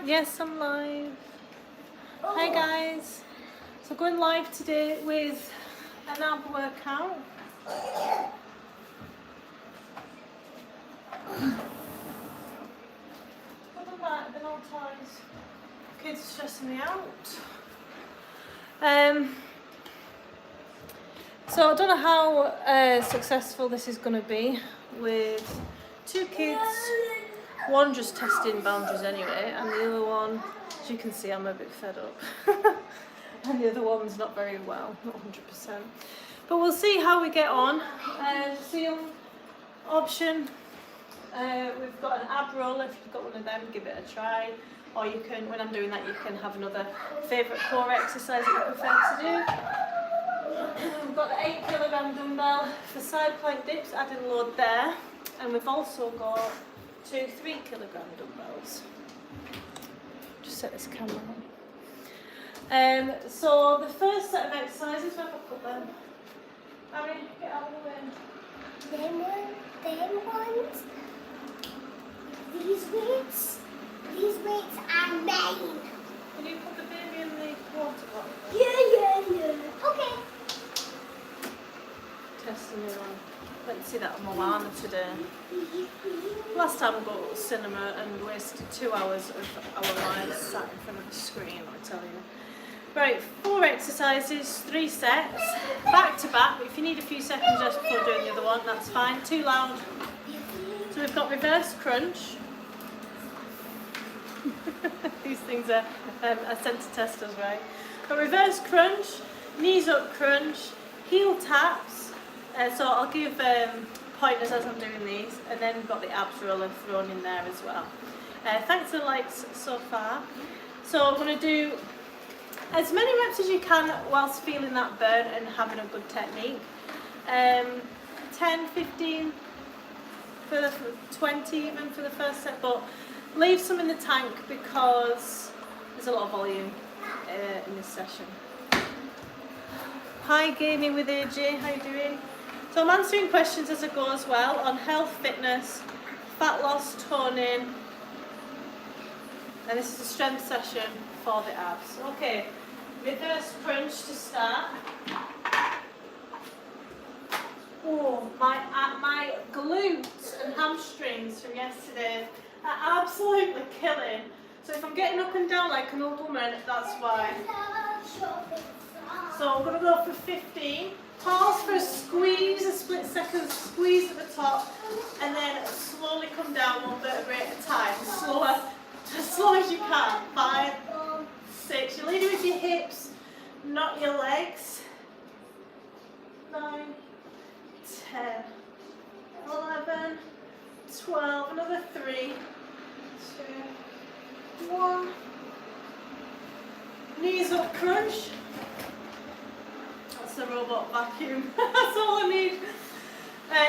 Yes, I'm live. Hi guys. So going live today with an ab workout. Other than that, they're no toys. Kids are stressing me out. So I don't know how successful this is going to be with two kids. One just testing boundaries anyway, and the other one, as you can see, I'm a bit fed up. And the other one's not very well, not 100%. But we'll see how we get on. So option, we've got an ab roller. If you've got one of them, give it a try. Or you can, when I'm doing that, you can have another favourite core exercise that you prefer to do. We've got the 8 kilogram dumbbell for side plank dips, adding load there. And we've also got 2 3 kilogram dumbbells. Just set this camera on. So the first set of exercises, where have I put them? Harry, get out of the way. Them ones. These weights are mine. Can you put the baby in the water bottle? Yeah. Okay. Testing it on. Let's see that on Moana today. Last time we got to cinema and wasted 2 hours of our lives sat in front of the screen, I tell you. Right, 4 exercises, 3 sets, back to back. If you need a few seconds just before doing the other one, that's fine. Too loud. So we've got reverse crunch. These things are sent to testers, right? Got reverse crunch, knees up crunch, heel taps. So I'll give pointers as I'm doing these, and then we've got the abs roller thrown in there as well. Thanks for the likes so far. So I'm going to do as many reps as you can whilst feeling that burn and having a good technique. 10, 15, for the 20 even for the first set, but leave some in the tank because there's a lot of volume in this session. Hi Gaming with AJ, how you doing? So I'm answering questions as I go as well on health, fitness, fat loss, toning, and this is a strength session for the abs. Okay, reverse crunch to start. Oh, my glutes and hamstrings from yesterday are absolutely killing. So if I'm getting up and down like an old woman, that's why. So I'm going to go for 15. Pause for a squeeze, a split second squeeze at the top, and then slowly come down 1 vertebrae at a time. Slower, as slow as you can. 5, 6. You're leading with your hips, not your legs. 9, 10, 11, 12, another 3, 2, 1. Knees up crunch. That's the robot vacuum. That's all I need.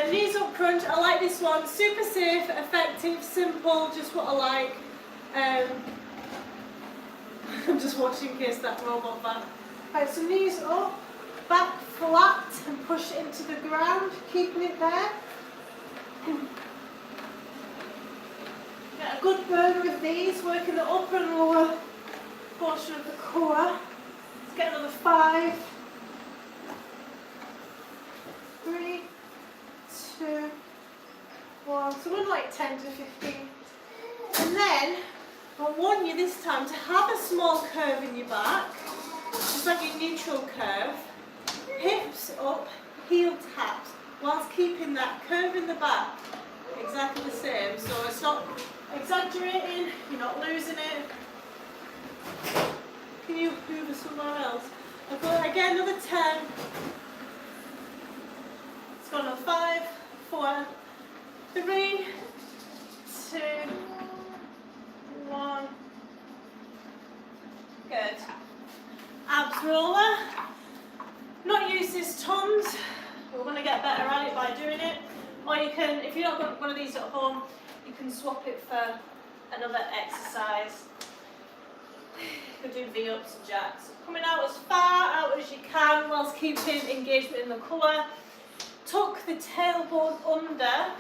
Knees up crunch. I like this one. Super safe, effective, simple, just what I like. I'm just watching in case that robot back. Right, so knees up, back flat and push it into the ground, keeping it there. Get a good burn with these, working the upper and lower portion of the core. Let's get another 5, 3, 2, 1. So we're like 10 to 15. And then I warn you this time to have a small curve in your back, just like your neutral curve. Hips up, heel taps, whilst keeping that curve in the back exactly the same. So it's not exaggerating, you're not losing it. Can you move it somewhere else? I've got again another 10. It's gone on 5, 4, 3, 2, 1. Good. Abs roller. Not use this tons. We're going to get better at it by doing it. Or you can, if you've not got one of these at home, you can swap it for another exercise. You could do V-ups and jacks. Coming out as far out as you can whilst keeping engagement in the core. Tuck the tailbone under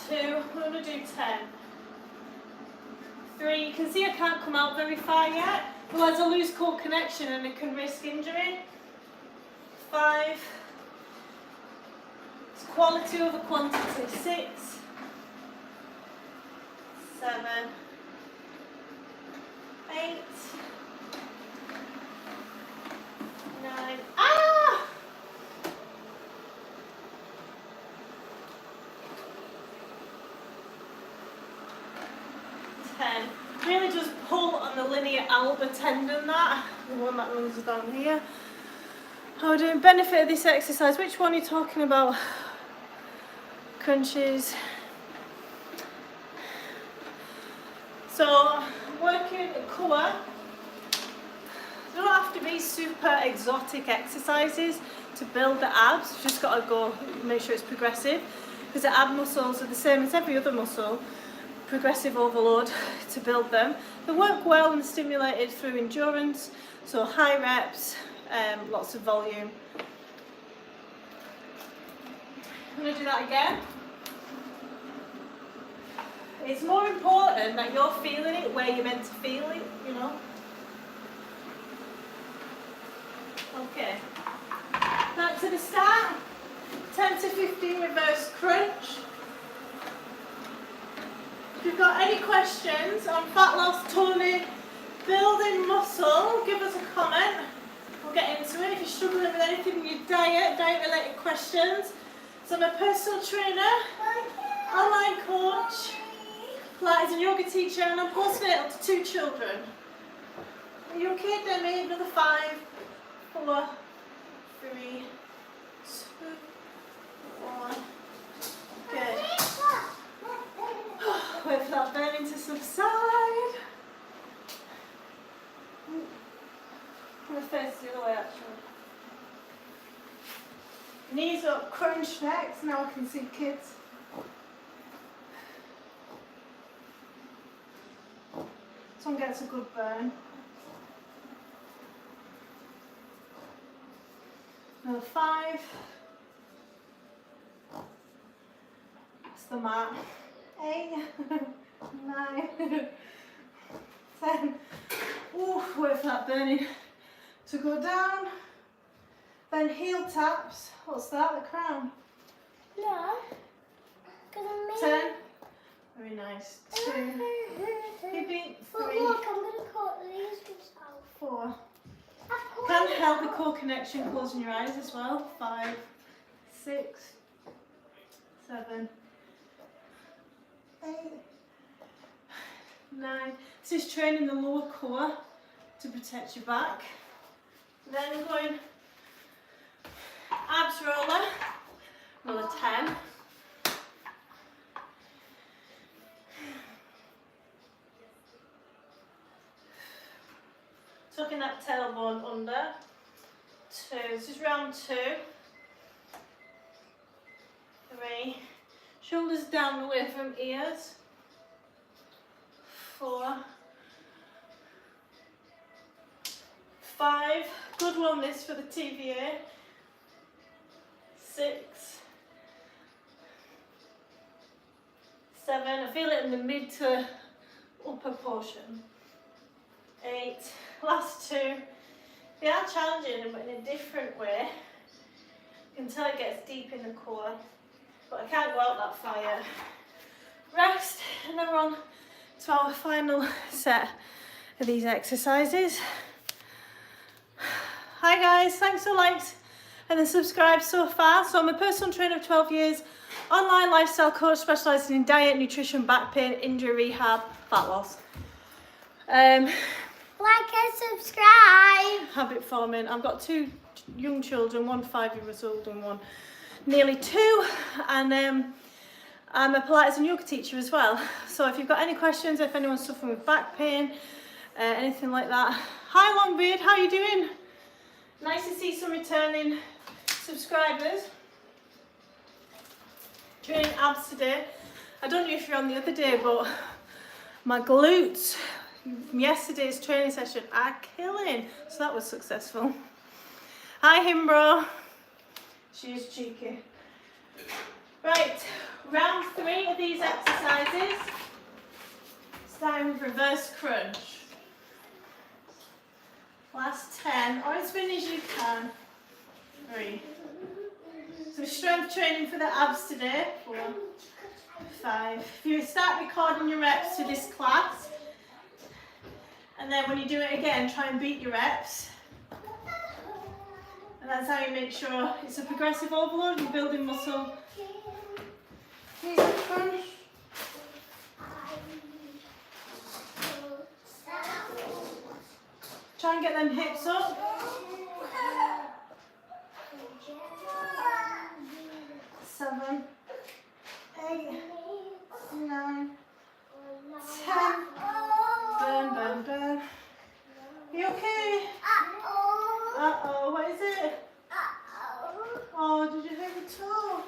to, we're going to do 10. 3. You can see I can't come out very far yet, otherwise I lose core connection and I can risk injury. 5. It's quality over quantity. 6. 7. 8. 9. Ah! 10. Really just pull on the linear alba tendon, that, the one that runs down here. Oh, doing benefit of this exercise. Which one are you talking about? Crunches. So, working core. They don't have to be super exotic exercises to build the abs. You've just got to go make sure it's progressive, because the ab muscles are the same as every other muscle. Progressive overload to build them. They work well and stimulated through endurance, so high reps, lots of volume. I'm going to do that again. It's more important that you're feeling it where you're meant to feel it, you know. Okay, back to the start. 10 to 15 reverse crunch. If you've got any questions on fat loss, toning, building muscle, give us a comment. We'll get into it. If you're struggling with anything in your diet related questions. So I'm a personal trainer, online coach, Pilates and yoga teacher, and I'm postnatal to 2 children. Are you okay, Demi? Another 5, 4, 3, 2, 1. Good. Wait for that burning to subside. I'm going to face the other way actually. Knees up, crunch next. Now I can see kids. This one gets a good burn. Another 5. That's the mat. 8, 9, 10. Ooh, wait for that burning to go down. Then heel taps. What's that? The crown? No. Because I'm 10. Very nice. 2. Maybe 3. But look, I'm going to cut these myself. 4. Can help the core connection closing your eyes as well. 5, 6, 7, 8, 9. This is training the lower core to protect your back. Then going abs roller, another 10. Tucking that tailbone under. 2. This is round 2. 3. Shoulders down away from ears. 4. 5. Good one this for the TVA. 6. 7. I feel it in the mid to upper portion. 8. Last 2. They are challenging but in a different way. You can tell it gets deep in the core, but I can't go out that far yet. Rest, and then we're on to our final set of these exercises. Hi guys, thanks for likes and the subscribe so far. So I'm a personal trainer of 12 years, online lifestyle coach specialising in diet, nutrition, back pain, injury rehab, fat loss. Like and subscribe. Habit forming. I've got 2 young children, one 5 years old and one nearly 2, and I'm a Pilates and yoga teacher as well. So if you've got any questions, if anyone's suffering with back pain, anything like that. Hi Longbeard, how are you doing? Nice to see some returning subscribers. Training abs today. I don't know if you're on the other day, but my glutes from yesterday's training session are killing. So that was successful. Hi Himbro. She is cheeky. Right, round 3 of these exercises. Starting with reverse crunch. Last 10, or as many as you can. 3. So strength training for the abs today. 4, 5. If you start recording your reps to this class, and then when you do it again, try and beat your reps. And that's how you make sure it's a progressive overload, you're building muscle. Crunch. Try and get them hips up. 7, 8, 9, 10. Burn, burn, burn. Are you okay? Uh-oh, what is it? Oh, did you hurt your toe?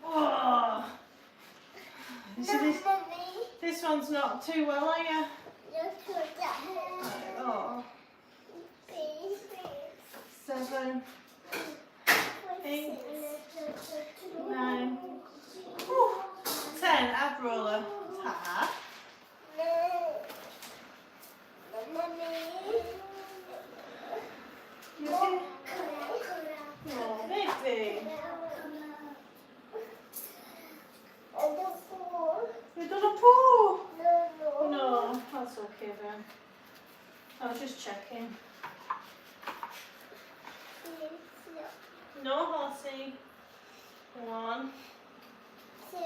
Oh. So this one's not too well, are you? Oh. 7, 8, 9, 10. Ab roller. Ta. You okay? Oh, baby. You done a poo? No, that's okay then. I was just checking. No, horsey. 1, 2.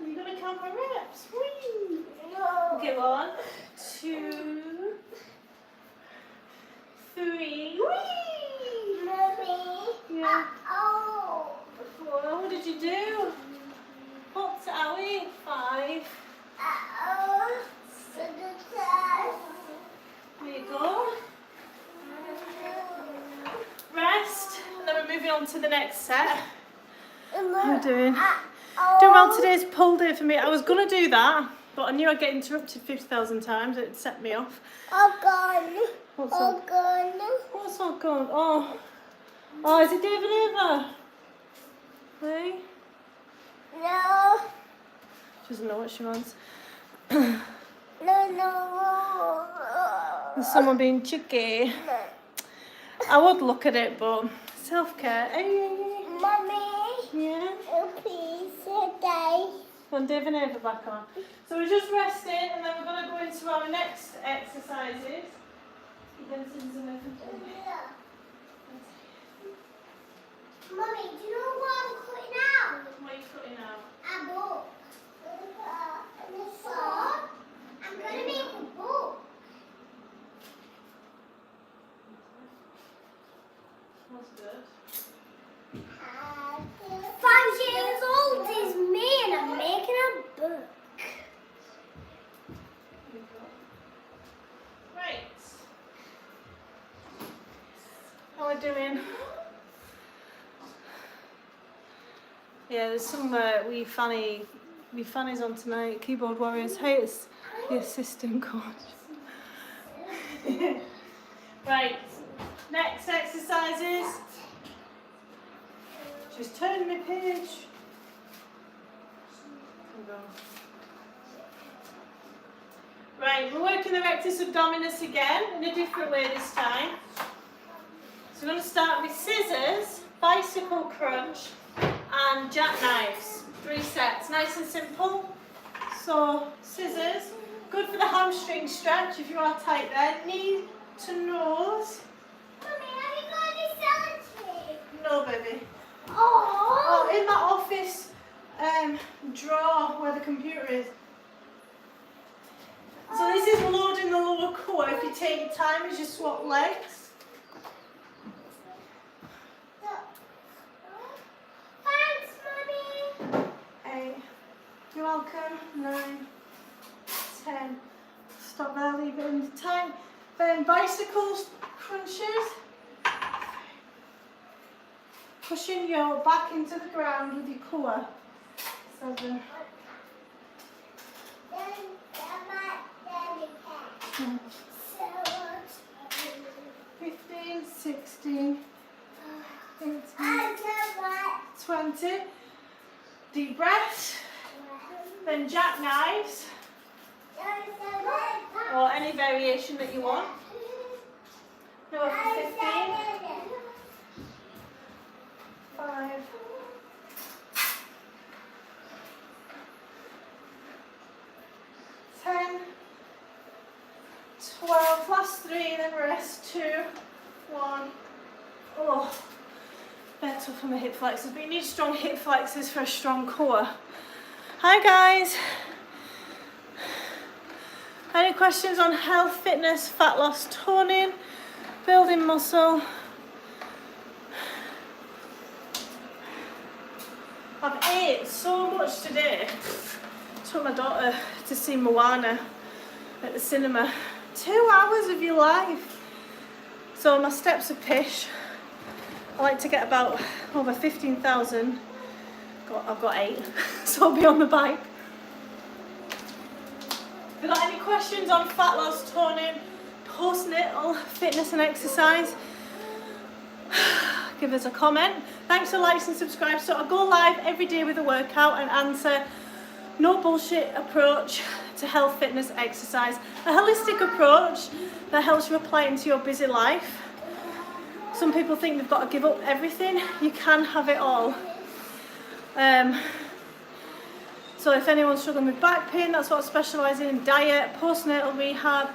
You're gonna count my reps. Whee! No. Okay, 1, 2, 3. Whee! Mommy. Yeah. 4. 4. What did you do? What's Owie? 5. There you go. Rest, and then we're moving on to the next set. How are you doing? Doing well. Today's pull day for me. I was going to do that, but I knew I'd get interrupted 50,000 times. It'd set me off. What's all gone? What's all gone? Oh, is it David Eva? Hey? No. She doesn't know what she wants. No. There's someone being cheeky. I would look at it, but self-care. Hey. Mommy. Yeah? Please stay. Put David Eva back on. So we're just resting, and then we're going to go into our next exercises. Mommy, do you know what I'm cutting out? What are you cutting out? A book. So, I'm going to make a book. That's good. 5 years old is me and I'm making a book. Right. How are we doing? Yeah, there's some wee fannies on tonight. Keyboard warriors. Hey, it's the assistant coach. Right. Next exercises. Just turn my page. Right, we're working the rectus abdominis again in a different way this time. So we're going to start with scissors, bicycle crunch, and jackknives. 3 sets, nice and simple. So scissors, good for the hamstring stretch if you are tight there. Knee to nose. Mommy, have you got any sellotape? No, baby. Oh, Oh, in that office drawer where the computer is. So this is loading the lower core. If you take your time as you swap legs. Thanks, Mommy. 8. You're welcome. 9, 10. Stop there, leave it in the time. Then bicycles, crunches. Pushing your back into the ground with your core. 7. 15, 16, 18, 20. Deep breaths. Then jackknives. or any variation that you want. Now for 15. 5. 10. 12. Last 3, then rest. 2. 1. Oh, better for my hip flexors, but you need strong hip flexors for a strong core. Hi guys. Any questions on health, fitness, fat loss, toning, building muscle? I've ate so much today. Took my daughter to see Moana at the cinema. 2 hours of your life. So my steps are pish. I like to get about over 15,000. I've got 8, so I'll be on the bike. If you've got any questions on fat loss, toning, postnatal fitness and exercise, give us a comment. Thanks for likes and subscribe. So I go live every day with a workout and answer no bullshit approach to health, fitness, exercise. A holistic approach that helps you apply it into your busy life. Some people think they've got to give up everything. You can have it all. So if anyone's struggling with back pain, that's what I specialise in. Diet, postnatal rehab,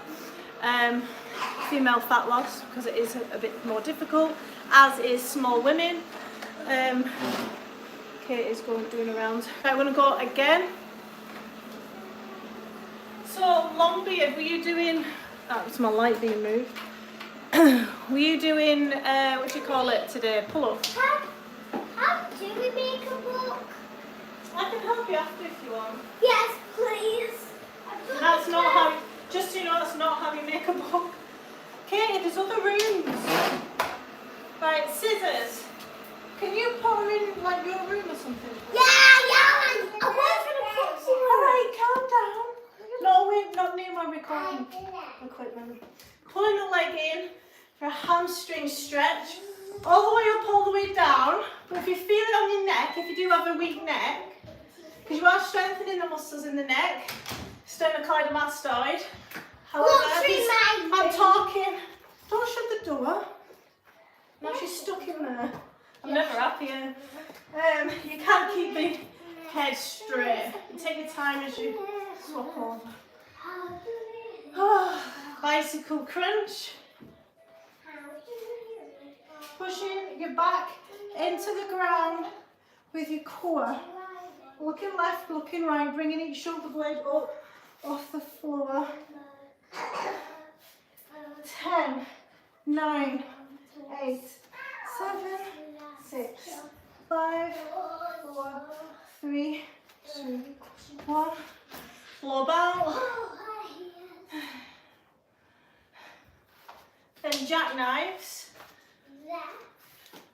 female fat loss, because it is a bit more difficult, as is small women. Kate is doing a round. Right, we're going to go again. So Longbeard, were you doing, that was my light being moved. Were you doing, what do you call it today, pull-ups? How do we make a book? I can help you after if you want. Yes, please. That's not how, just so you know, that's not how you make a book. Katie, there's other rooms. Right, scissors. Can you put her in like your room or something? Yeah. I want to put you. Alright, calm down. No, wait, not near my recording equipment. Pulling the leg in for a hamstring stretch. All the way up, all the way down. But if you feel it on your neck, if you do have a weak neck, because you are strengthening the muscles in the neck, sternocleidomastoid. However, I'm talking. Don't shut the door. Now she's stuck in there. I'm never happier. You can't keep the head straight. You take your time as you swap over. Bicycle crunch. Pushing your back into the ground with your core. Looking left, looking right, bringing each shoulder blade up off the floor. 10, 9, 8, 7, 6, 5, 4, 3, 2, 1. Lob out. Then jackknives.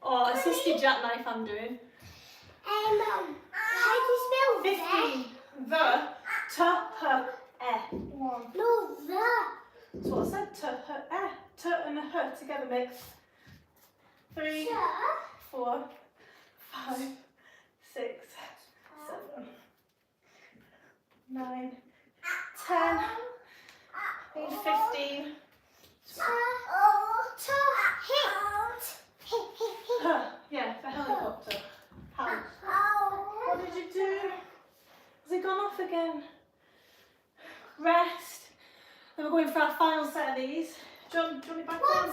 Or assisted jackknife I'm doing. How do you spell 15. The, t, h, e. 1. No, the. That's what I said. T, h, e. T and a h together makes 3, 4, 5, 6, 7, 9, 10, 15. Yeah, the helicopter. House. What did you do? Has it gone off again? Rest. Then we're going for our final set of these. Do you want it back on?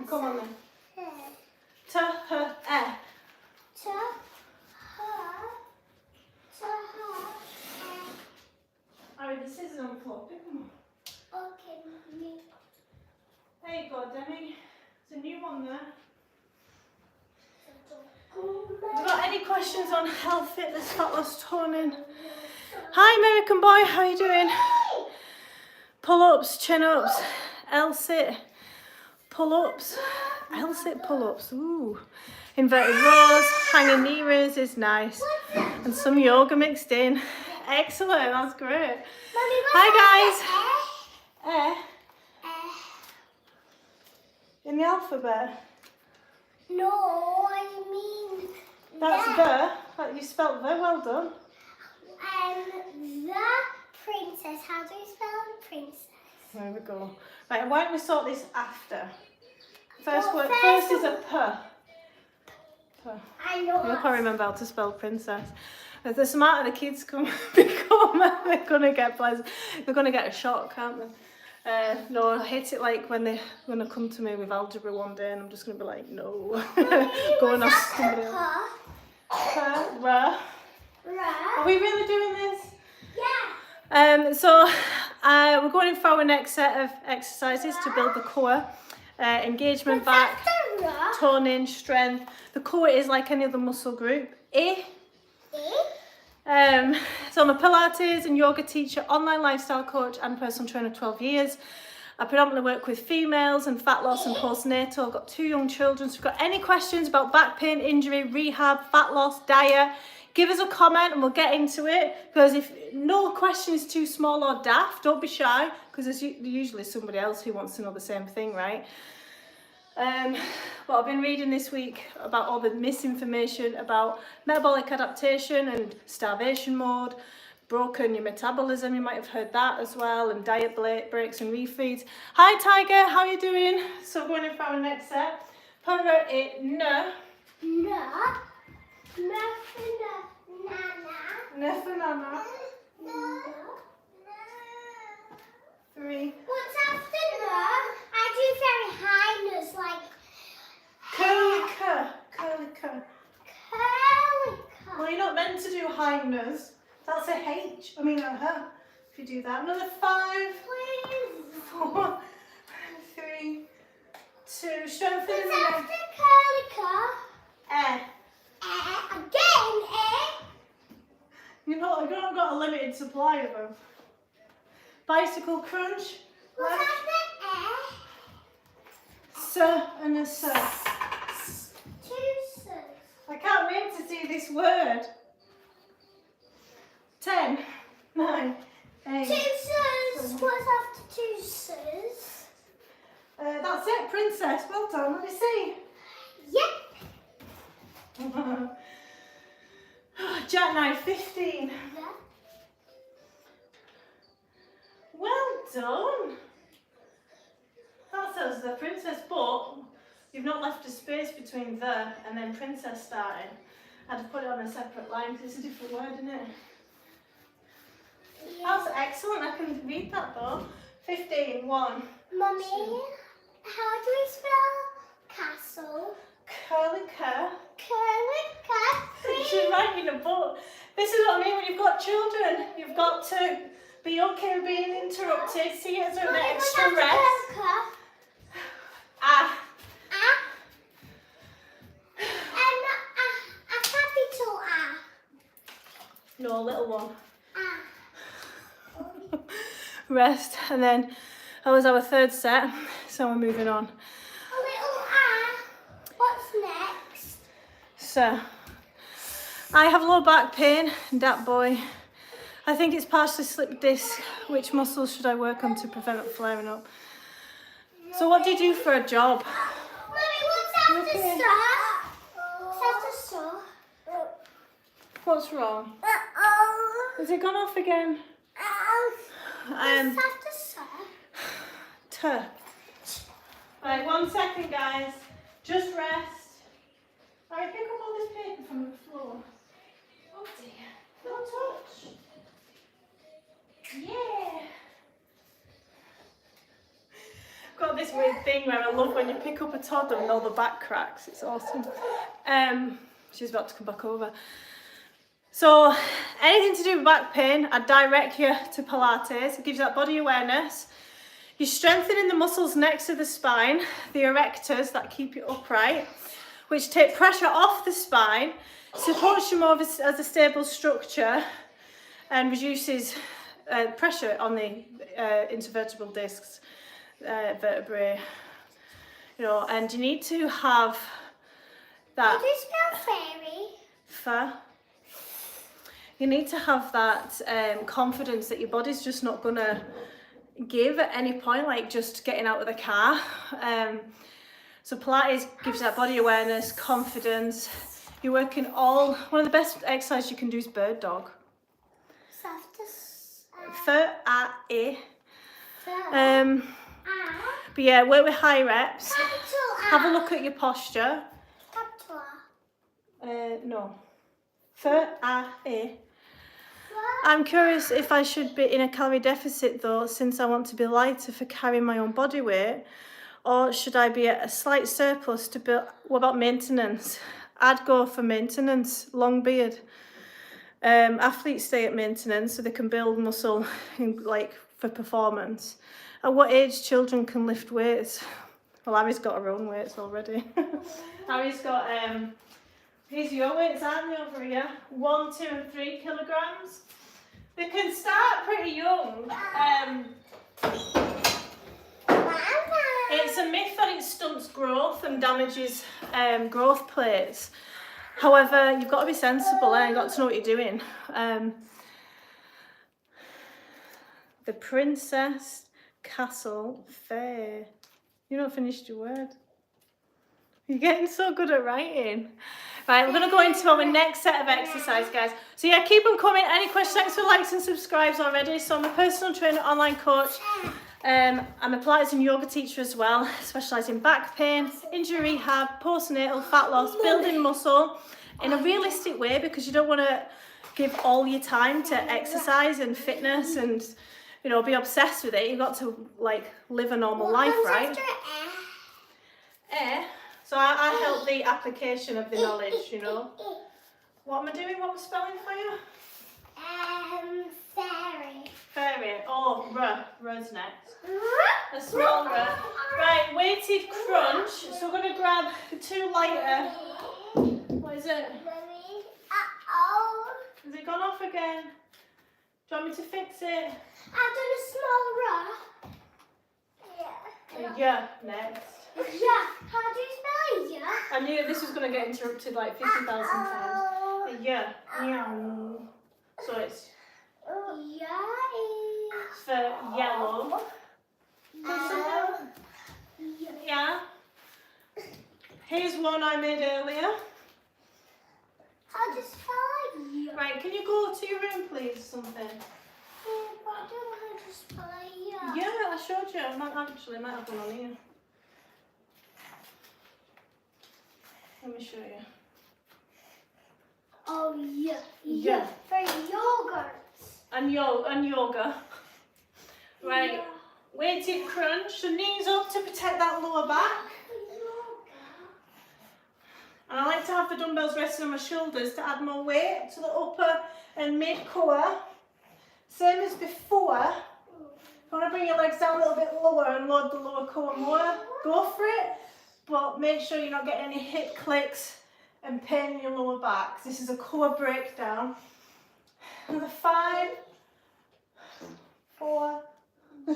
Come on then. T, h, e. Alright, the scissors on the floor. Pick them up. Okay, me. There you go, Demi. There's a new one there. Have you got any questions on health, fitness, fat loss, toning? Hi, American boy. How are you doing? Pull-ups, chin-ups, L-sit, pull-ups, L-sit pull-ups. Ooh. Inverted rows, hanging knee raises, nice. And some yoga mixed in. Excellent, that's great. Hi, guys. In the alphabet? No, I mean... That's the. You spelled the. Well done. The princess. How do you spell princess? There we go. Right, why don't we sort this after? First Well, word, first first is a P. P. I know. I can't remember how to spell princess. As the smarter the kids become, they're gonna get pleasant. They're gonna get a shock, can't they? No, I hate it like when they're gonna come to me with algebra one day and I'm just gonna be like, no. Go and ask somebody else. Ra. Are we really doing this? Yeah. So we're going in for our next set of exercises to build the core. Engagement back, toning, strength. The core is like any other muscle group. So I'm a Pilates and yoga teacher, online lifestyle coach and personal trainer 12 years. I predominantly work with females and fat loss and postnatal. I've got 2 young children. So if you've got any questions about back pain, injury, rehab, fat loss, diet, give us a comment and we'll get into it. Because if no question is too small or daft, don't be shy, because there's usually somebody else who wants to know the same thing, right? But I've been reading this week about all the misinformation about metabolic adaptation and starvation mode, broken your metabolism, you might have heard that as well, and diet breaks and refeeds. Hi Tiger, how are you doing? So going in for our next set. Para it n. Nefanana. 3. What's after no? I do very high notes like Curly cur. curly. Well, you're not meant to do high nose. That's a H. I mean a H. If you do that. Another 5. Please. 4. 3. 2. Strengthen in the What's neck. after curly car? Again, You've not got a limited supply of them. Bicycle crunch. What's Left. after S and a S. 2 S's. I can't wait to see this word. 10, 9, 8. 2 S's. What's after 2 S's? That's it, princess. Well done. Let me see. Yep. Jackknife 15. Well done. That says the princess, but you've not left a space between the and then princess starting. I had to put it on a separate line because it's a different word, isn't it? That's excellent. I can read that though. 15, 1. Mummy, how do we spell castle? Curly cur. Curly cat. She's writing a book. This is what I mean when you've got children. You've got to be okay with being interrupted. See it as an extra rest. Ah. A capital A. No, a little one. Ah. Rest, and then that was our 3rd set, so we're moving on. A little A. What's next? So, I have low back pain, and that boy. I think it's partially slipped disc. Which muscles should I work on to prevent it flaring up? So what do you do for a job? Mummy, what's after star? What's after star? What's wrong? Has it gone off again? What's after star? Right, 1 second guys. Just rest. Alright, pick up all this paper from the floor. Oh dear. Don't touch. Yeah. I've got this weird thing where I love when you pick up a toddler and all the back cracks. It's awesome. She's about to come back over. So anything to do with back pain, I direct you to Pilates. It gives you that body awareness. You're strengthening the muscles next to the spine, the erectors that keep you upright, which take pressure off the spine, supports you more as a stable structure, and reduces pressure on the intervertebral discs, vertebrae. You know, and you need to have that. How do you spell fairy? You need to have that confidence that your body's just not gonna give at any point, like just getting out of the car. So Pilates gives you that body awareness, confidence. You're working one of the best exercises you can do is bird dog. F-A-E. But yeah, work with high reps. Have a look at your posture. No. F-A-E. I'm curious if I should be in a calorie deficit though, since I want to be lighter for carrying my own body weight, or should I be at a slight surplus to build? What about maintenance? I'd go for maintenance, long beard. Athletes stay at maintenance so they can build muscle like for performance. At what age children can lift weights? Well, Harry's got her own weights already. Harry's got, these are your weights, aren't they, over here? 1, 2 and 3 kilograms. They can start pretty young. It's a myth that it stunts growth and damages growth plates. However, you've got to be sensible and you've got to know what you're doing. The Princess Castle Fair. You not finished your word. You're getting so good at writing. Right, we're going to go into our next set of exercise, guys. So yeah, keep them coming. Any questions? Thanks for likes and subscribes already. So I'm a personal trainer, online coach. I'm a Pilates and yoga teacher as well. Specialise in back pain, injury rehab, postnatal, fat loss, building muscle in a realistic way, because you don't want to give all your time to exercise and fitness and, you know, be obsessed with it. You've got to like live a normal life, right? So I help the application of the knowledge, you know. What am I doing? What was spelling for you? Fairy. Fairy. Oh, R's next. A small R. Right, weighted crunch. So we're going to grab 2 lighter. What is it? Has it gone off again? Do you want me to fix it? I've done a small R. Yeah. Yeah, next. Yeah. How do you spell yeah? I knew this was going to get interrupted like 50,000 times. Yeah. So it's for yellow. Yeah. Here's one I made earlier. How do you spell yeah? Right, can you go to your room, please? Something. Yeah, but I don't know how to spell yeah. Yeah, I showed you. I might have one on here. Let me show you. Oh yeah. Yeah. For yogurt. And yoga. Right. Yeah. Weighted crunch. So knees up to protect that lower back. And I like to have the dumbbells resting on my shoulders to add more weight to the upper and mid core. Same as before. If you want to bring your legs down a little bit lower and load the lower core more, go for it. But make sure you're not getting any hip clicks and pain in your lower back. This is a core breakdown. Another 5, 4, 3,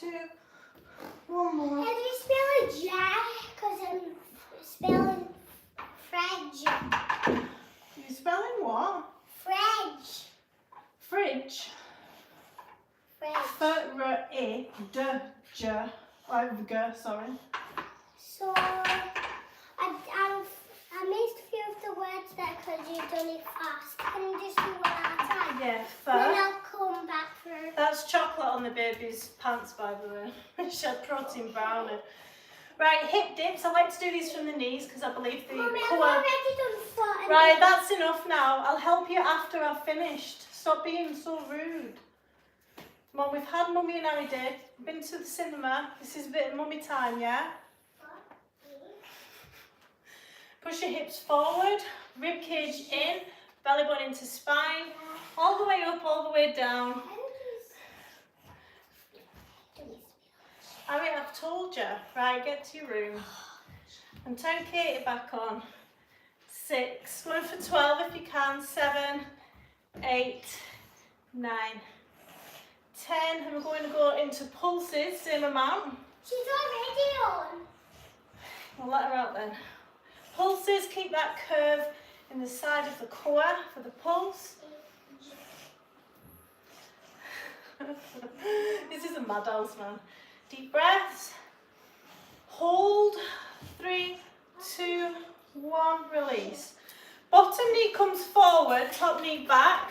2, 1 more. How do you spell a jar? Because I'm spelling fridge. You spelling what? Fridge. Fridge. Fridge. Sorry. So, I missed a few of the words there because you've done it fast. Can you just do one at a time? Yeah, Then I'll come back for... That's chocolate on the baby's pants, by the way. She had protein brownie. Right, hip dips. I like to do these from the knees because I believe the Mummy, core... I've already done 4. Right, that's enough now. I'll help you after I've finished. Stop being so rude. Mum, we've had Mummy and Harry Day. Been to the cinema. This is a bit of Mummy time, yeah? Push your hips forward, rib cage in, belly button into spine, all the way up, all the way down. Harry, I've told you. Right, get to your room. And turn Katie back on. 6, going for 12 if you can, 7, 8, 9, 10, and we're going to go into pulses, same amount. She's already on. We'll let her out then. Pulses, keep that curve in the side of the core for the pulse. This is a madhouse, man. Deep breaths. Hold. 3, 2, 1, release. Bottom knee comes forward, top knee back.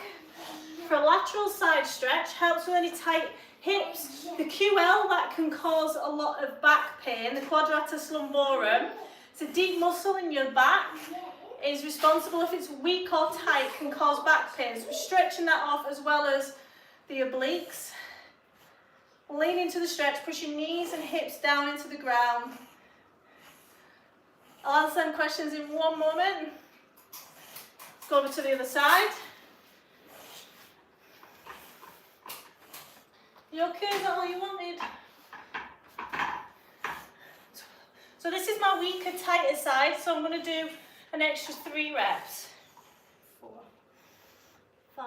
for a lateral side stretch, helps with any tight hips. The QL, that can cause a lot of back pain, the quadratus lumborum. It's a deep muscle in your back. Is responsible, if it's weak or tight, can cause back pain. So we're stretching that off as well as the obliques. Lean into the stretch, push your knees and hips down into the ground. I'll answer them questions in one moment. Let's go over to the other side. You okay? Is that all you wanted? So this is my weaker, tighter side, so I'm going to do an extra 3 reps. 4, 5,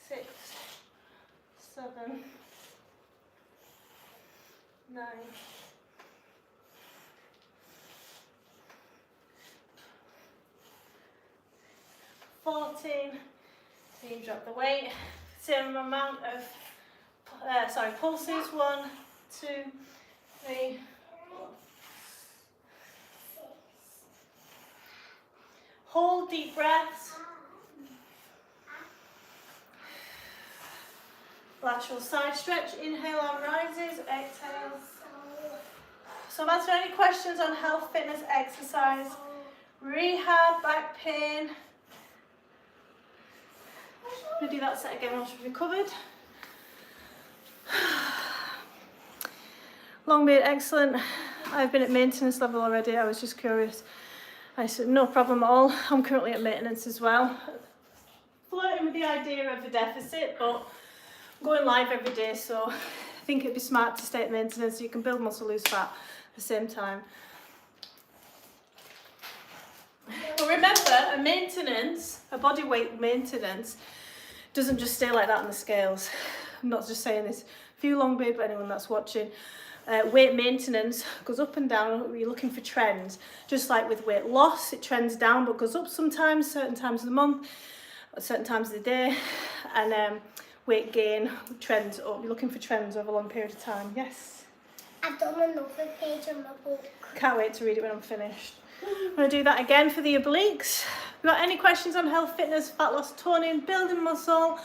6, 7, 9, 14. So you drop the weight. Same amount of pulses. 1, 2, 3, 4. Hold deep breaths. Lateral side stretch. Inhale, arm rises. Exhale. So I'm answering any questions on health, fitness, exercise, rehab, back pain. I'm going to do that set again once we've recovered. Long beard, excellent. I've been at maintenance level already. I was just curious. I said, no problem at all. I'm currently at maintenance as well. Flirting with the idea of a deficit, but I'm going live every day, so I think it'd be smart to stay at maintenance so you can build muscle, lose fat at the same time. But remember, a body weight maintenance, doesn't just stay like that on the scales. I'm not just saying this for you, long beard, but anyone that's watching. Weight maintenance goes up and down. You're looking for trends. Just like with weight loss, it trends down but goes up sometimes, certain times of the month, at certain times of the day. And weight gain trends up. You're looking for trends over a long period of time. Yes? I've done another page on my book. Can't wait to read it when I'm finished. I'm going to do that again for the obliques. If you've got any questions on health, fitness, fat loss, toning, building muscle.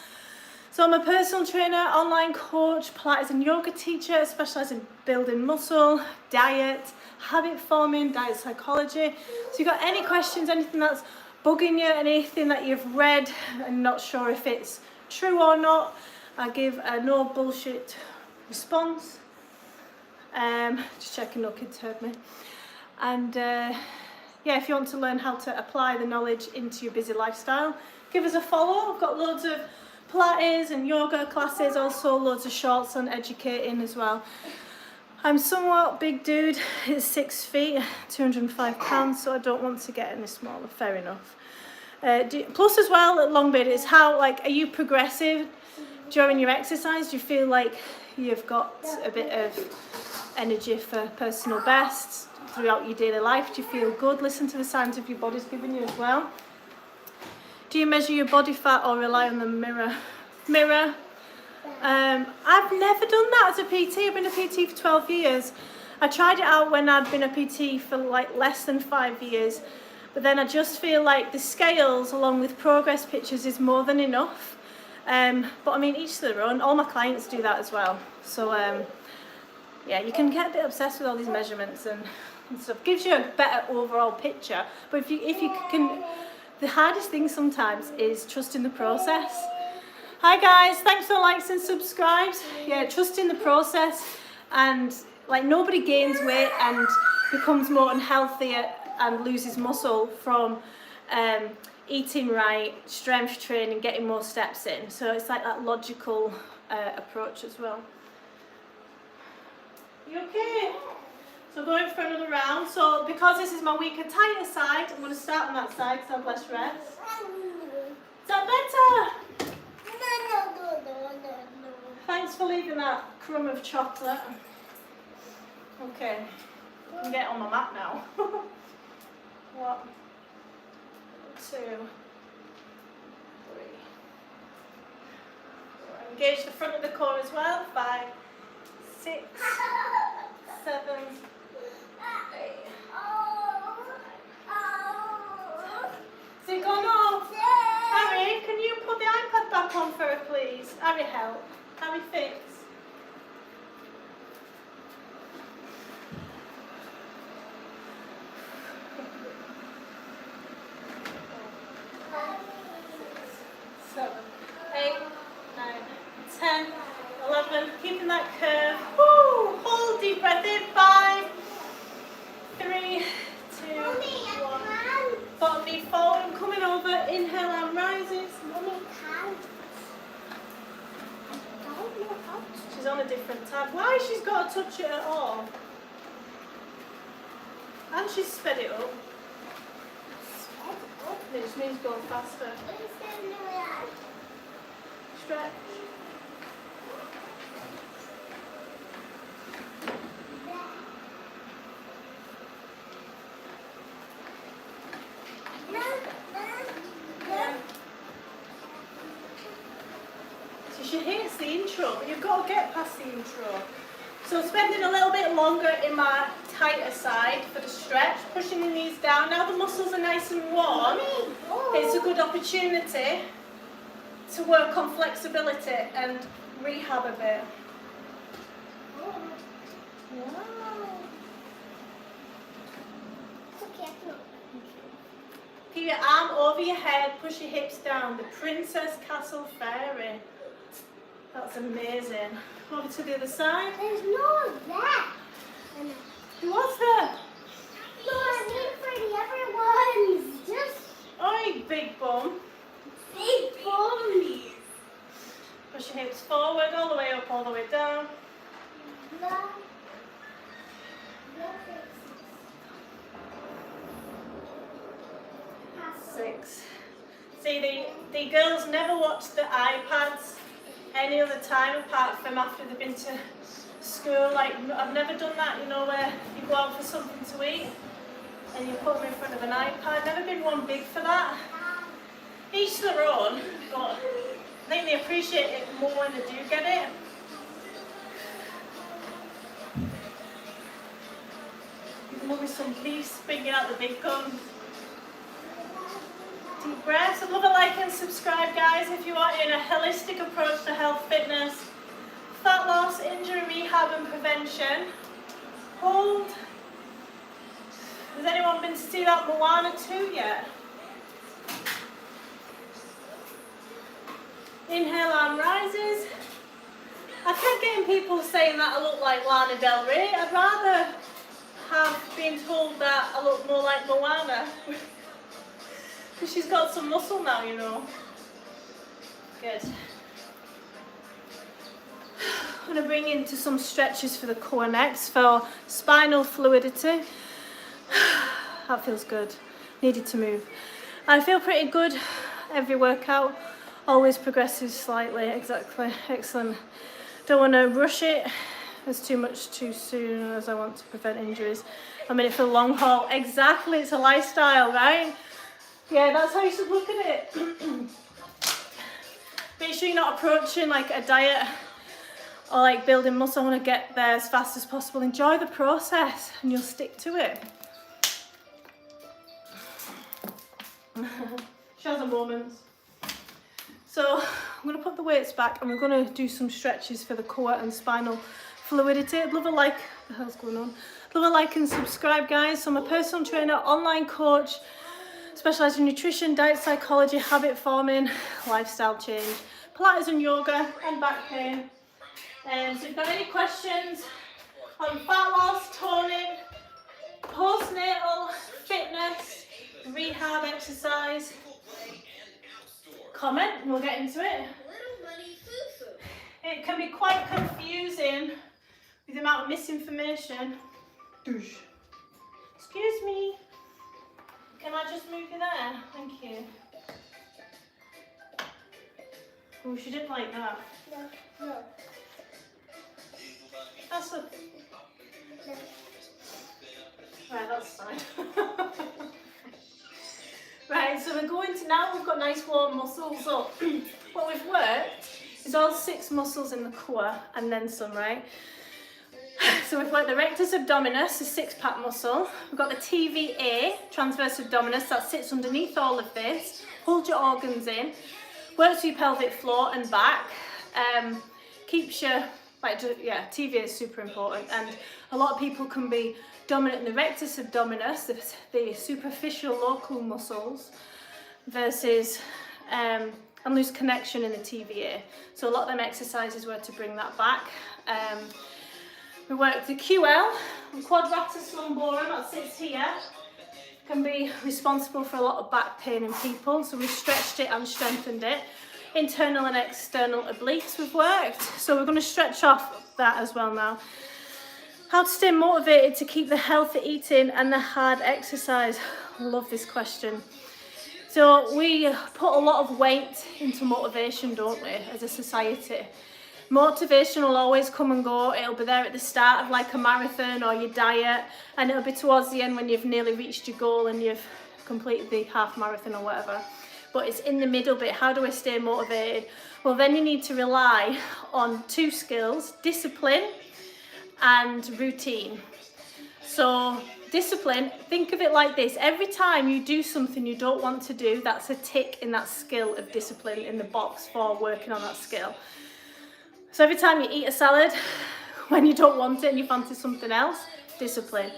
So I'm a personal trainer, online coach, Pilates and yoga teacher. I specialise in building muscle, diet, habit forming, diet psychology. So if you've got any questions, anything that's bugging you, anything that you've read and not sure if it's true or not, I give a no bullshit response. Just checking no kids heard me. And yeah, if you want to learn how to apply the knowledge into your busy lifestyle, give us a follow. I've got loads of Pilates and yoga classes, also loads of shorts on educating as well. I'm somewhat big dude, it's 6 feet, 205 pounds, so I don't want to get any smaller, fair enough. Plus as well, at long beard, is how, like, are you progressive during your exercise? Do you feel like you've got a bit of energy for personal bests throughout your daily life? Do you feel good? Listen to the signs of your body's giving you as well. Do you measure your body fat or rely on the mirror? I've never done that as a PT. I've been a PT for 12 years. I tried it out when I'd been a PT for like less than 5 years, but then I just feel like the scales along with progress pictures is more than enough. But I mean, each to their own. All my clients do that as well. So yeah, you can get a bit obsessed with all these measurements and stuff. Gives you a better overall picture. But if you can, the hardest thing sometimes is trusting the process. Hi guys, thanks for the likes and subscribes. Yeah, trusting the process, and like nobody gains weight and becomes more unhealthy and loses muscle from eating right, strength training, getting more steps in. So it's like that logical approach as well. You okay? So going for another round. So because this is my weaker, tighter side, I'm going to start on that side because I have less rest. Is that better? No. Thanks for leaving that crumb of chocolate. Okay, I can get on my mat now. 1, 2, 3. Engage the front of the core as well. 5, 6, 7, 8. Is it gone off? Harry, can you put the iPad back back on for her, please. Harry, help. Harry, fix. Seven, 8, 9, 10, 11. Keeping that curve. Woo! Hold, deep breath in. 5, 3, 2, 1. Bottom knee forward and coming over. Inhale and rises. Mommy can't. I don't know how to. She's on a different tab. Why she's got to touch it at all? And she's sped it up. It just means going faster. Stretch. So she hates the intro, but you've got to get past the intro. So spending a little bit longer in my tighter side for the stretch, pushing the knees down. Now the muscles are nice and warm. It's a good opportunity to work on flexibility and rehab a bit. Wow. Keep your arm over your head, push your hips down. The Princess Castle Fairy. That's amazing. Over to the other side. There's no there. What's there? No, I mean for the other ones. Just Oi, big bum. big bums. Push your hips forward, all the way up, all the way down. No. 6. See, the girls never watch the iPads any other time apart from after they've been to school. Like, I've never done that, you know, where you go out for something to eat and you put them in front of an iPad. Never been one big for that. Each their own, but I think they appreciate it more when they do get it. Give me some peace, bringing out the big guns. Deep breaths. I'd love a like and subscribe, guys, if you are in a holistic approach to health, fitness, fat loss, injury rehab and prevention. Hold. Has anyone been to see that Moana 2 yet? Inhale, arm rises. I kept getting people saying that I look like Lana Del Rey. I'd rather have been told that I look more like Moana. Because she's got some muscle now, you know. Good. I'm going to bring into some stretches for the core next for spinal fluidity. That feels good. Needed to move. I feel pretty good every workout. Always progresses slightly. Exactly. Excellent. Don't want to rush it. There's too much too soon, as I want to prevent injuries. I'm in it for the long haul. Exactly. It's a lifestyle, right? Yeah, that's how you should look at it. Make sure you're not approaching like a diet or like building muscle. I want to get there as fast as possible. Enjoy the process and you'll stick to it. She has her moments. So I'm going to put the weights back and we're going to do some stretches for the core and spinal fluidity. I'd love a like. What the hell's going on? I'd love a like and subscribe, guys. So I'm a personal trainer, online coach, specialised in nutrition, diet psychology, habit forming, lifestyle change, Pilates and yoga, and back pain. So if you've got any questions on fat loss, toning, postnatal, fitness, rehab, exercise, comment and we'll get into it. It can be quite confusing with the amount of misinformation. Excuse me. Can I just move you there? Thank you. Oh, she didn't like that. No. That's a... Right, that's fine. Right, so we're going to, now we've got nice warm muscles. So what we've worked is all 6 muscles in the core and then some, right? So we've worked the rectus abdominis, the 6-pack muscle. We've got the TVA, transverse abdominis, that sits underneath all of this. Hold your organs in. Works your pelvic floor and back. Keeps your, TVA is super important, and a lot of people can be dominant in the rectus abdominis, the superficial local muscles, versus and lose connection in the TVA. So a lot of them exercises were to bring that back. We work the QL, quadratus lumborum, that sits here, can be responsible for a lot of back pain in people. So we've stretched it and strengthened it. Internal and external obliques we've worked. So we're going to stretch off that as well now. How to stay motivated to keep the healthy eating and the hard exercise. I love this question. So we put a lot of weight into motivation, don't we, as a society? Motivation will always come and go. It'll be there at the start of like a marathon or your diet, and it'll be towards the end when you've nearly reached your goal and you've completed the half marathon or whatever. But it's in the middle bit. How do I stay motivated? Well, then you need to rely on two skills: discipline and routine. So discipline, think of it like this: every time you do something you don't want to do, that's a tick in that skill of discipline in the box for working on that skill. So every time you eat a salad when you don't want it and you fancy something else, discipline.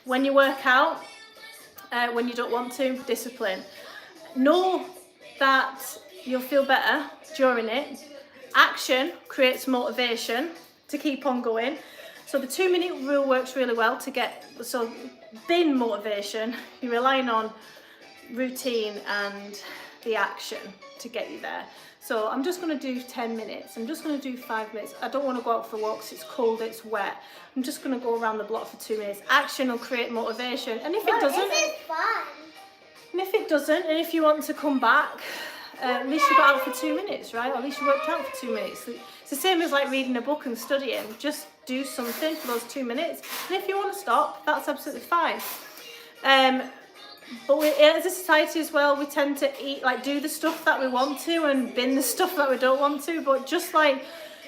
When you work out when you don't want to, discipline. Know that you'll feel better during it. Action creates motivation to keep on going. So the 2-minute rule works really well to get, so bin motivation, you're relying on routine and the action to get you there. So I'm just going to do 10 minutes, I'm just going to do 5 minutes. I don't want to go out for walks, it's cold, it's wet. I'm just going to go around the block for 2 minutes. Action will create motivation, and if it doesn't, this is fun. And if it doesn't, and if you want to come back, at least you got out for 2 minutes, right? Or at least you worked out for 2 minutes. It's the same as like reading a book and studying. Just do something for those 2 minutes. And if you want to stop, that's absolutely fine. But as a society as well, we tend to do the stuff that we want to and bin the stuff that we don't want to. But just like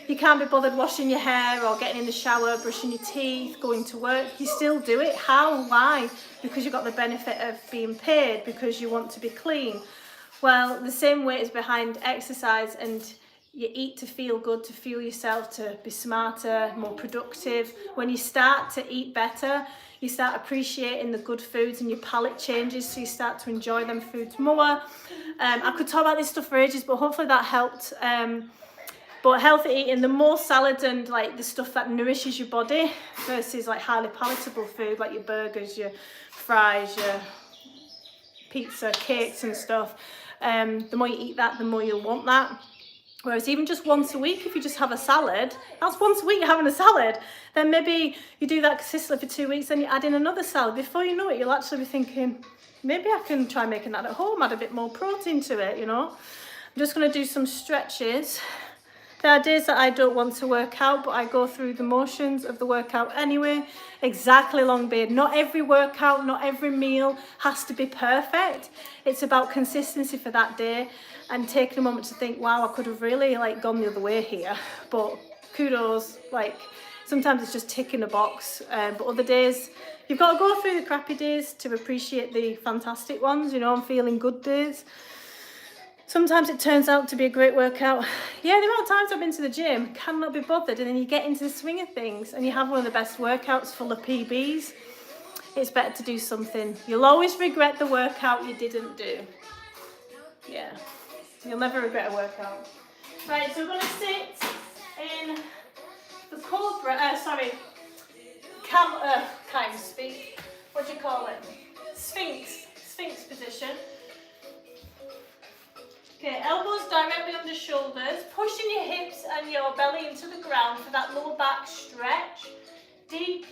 you can't be bothered washing your hair or getting in the shower, brushing your teeth, going to work, you still do it. How? Why? Because you've got the benefit of being paid, because you want to be clean. Well, the same way is behind exercise, and you eat to feel good, to fuel yourself, to be smarter, more productive. When you start to eat better, you start appreciating the good foods and your palate changes, so you start to enjoy them foods more. I could talk about this stuff for ages, but hopefully that helped. But healthy eating, the more salad and like the stuff that nourishes your body versus like highly palatable food like your burgers, your fries, your pizza, cakes and stuff, the more you eat that, the more you'll want that. Whereas even just once a week, if you just have a salad, that's once a week you're having a salad. Then maybe you do that consistently for 2 weeks, then you add in another salad. Before you know it, you'll actually be thinking, maybe I can try making that at home, add a bit more protein to it, you know. I'm just going to do some stretches. There are days that I don't want to work out, but I go through the motions of the workout anyway. Exactly, long beard. Not every workout, not every meal has to be perfect. It's about consistency for that day and taking a moment to think, wow, I could have really like gone the other way here. But kudos, like sometimes it's just ticking a box. But other days, you've got to go through the crappy days to appreciate the fantastic ones, you know, and feeling good days. Sometimes it turns out to be a great workout. Yeah, the amount of times I've been to the gym, cannot be bothered, and then you get into the swing of things and you have one of the best workouts full of PBs. It's better to do something. You'll always regret the workout you didn't do. Yeah, you'll never regret a workout. Right, so we're going to sit in the cobra, can't speak. What do you call it? Sphinx position. Okay, elbows directly under shoulders, pushing your hips and your belly into the ground for that lower back stretch, deep